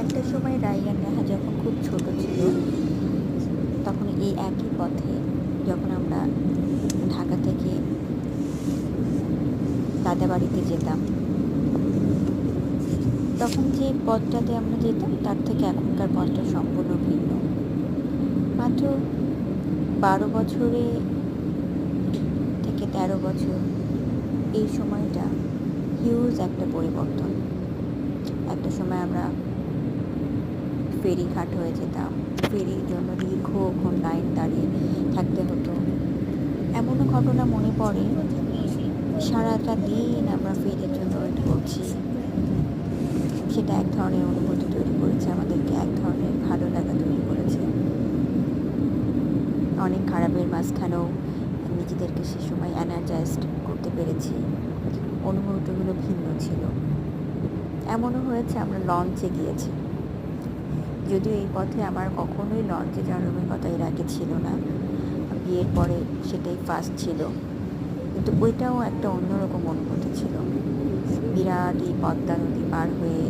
একটা সময় রাইয়ান রাহা যখন খুব ছোট ছিল, তখন এই একই পথে যখন আমরা ঢাকা থেকে দাদা বাড়িতে যেতাম, তখন যে পথটাতে আমরা যেতাম তার থেকে এখনকার পথটা সম্পূর্ণ ভিন্ন। মাত্র 12 বছরে থেকে 13 বছর, এই সময়টা হিউজ একটা পরিবর্তন। একটা সময় আমরা ফেরিঘাট হয়ে যেতাম, ফেরির জন্য দীর্ঘক্ষণ লাইন দাঁড়িয়ে থাকতে হতো। এমনও ঘটনা মনে পড়ে, সারাটা দিন আমরা ফেরির জন্য ওয়েট করছি। সেটা এক ধরনের অনুভূতি তৈরি করেছে আমাদেরকে, এক ধরনের ভালো লাগা তৈরি করেছে। অনেক খারাপের মাঝখানেও নিজেদেরকে সে সময় এনার্জাইজড করতে পেরেছি। অনুভূতিগুলো ভিন্ন ছিল। এমনও হয়েছে আমরা লঞ্চে গিয়েছি, যদিও এই পথে আমার কখনোই লঞ্চে যাওয়ার অভিজ্ঞতা এর আগে ছিল না, বিয়ের পরে সেটাই ফার্স্ট ছিল। কিন্তু ওইটাও একটা অন্যরকম অনুভূতি ছিল। বিরাট এই পদ্মা নদী পার হয়ে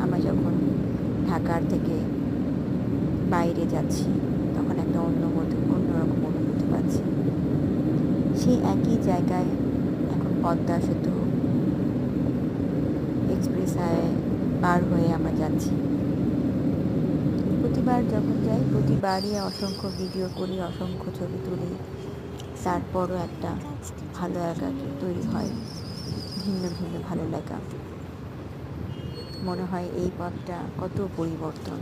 আমরা যখন ঢাকার থেকে বাইরে যাচ্ছি, তখন একটা অন্যরকম অনুভূতি পাচ্ছি। সেই একই জায়গায় এখন পদ্মা সেতু এক্সপ্রেস হাইওয়ে পার হয়ে আমরা যাচ্ছি। প্রতিবার যখন যাই, প্রতিবারই অসংখ্য ভিডিও করি, অসংখ্য ছবি তুলি, তারপরও একটা ভালো লাগা তৈরি হয়, ভিন্ন ভিন্ন ভালো লাগা। মনে হয় এই পথটা কত পরিবর্তন,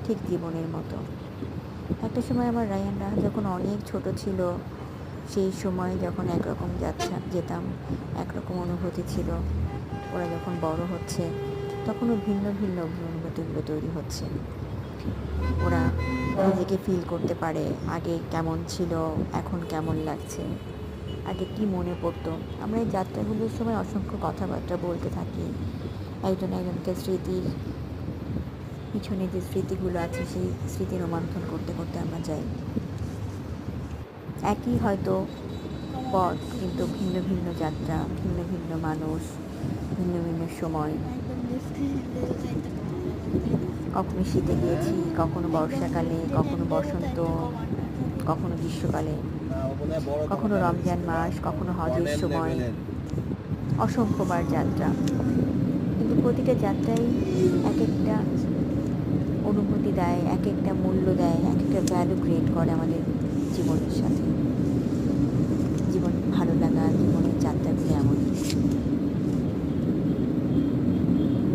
ঠিক জীবনের মতো। একটা সময় আমার রায়হান রাহা যখন অনেক ছোট ছিল, সেই সময় যখন একরকম যেতাম, একরকম অনুভূতি ছিল। ওরা যখন বড় হচ্ছে, তখনও ভিন্ন ভিন্ন অনুভূতিগুলো তৈরি হচ্ছে। ওরা নিজেকে ফিল করতে পারে আগে কেমন ছিল, এখন কেমন লাগছে, আগে কি মনে পড়তো। আমরা এই যাত্রাগুলোর সময় অসংখ্য কথাবার্তা বলতে থাকি, একজন একজনকে স্মৃতির পিছনে যে স্মৃতিগুলো আছে সেই স্মৃতি রোমন্থন করতে করতে আমরা যাই। একই হয়তো পথ, কিন্তু ভিন্ন ভিন্ন যাত্রা, ভিন্ন ভিন্ন মানুষ, ভিন্ন ভিন্ন সময়। কখনো শীতে গিয়েছি, কখনো বর্ষাকালে, কখনো বসন্ত, কখনো গ্রীষ্মকালে, কখনো রমজান মাস, কখনো হজের সময়। অসংখ্যবার যাত্রা, কিন্তু প্রতিটা যাত্রাই এক একটা অনুভূতি দেয়, এক একটা মূল্য দেয়, এক একটা ভ্যালু ক্রিয়েট করে আমাদের জীবনের সাথে। জীবন ভালো লাগা, জীবনের যাত্রাগুলো এমনই।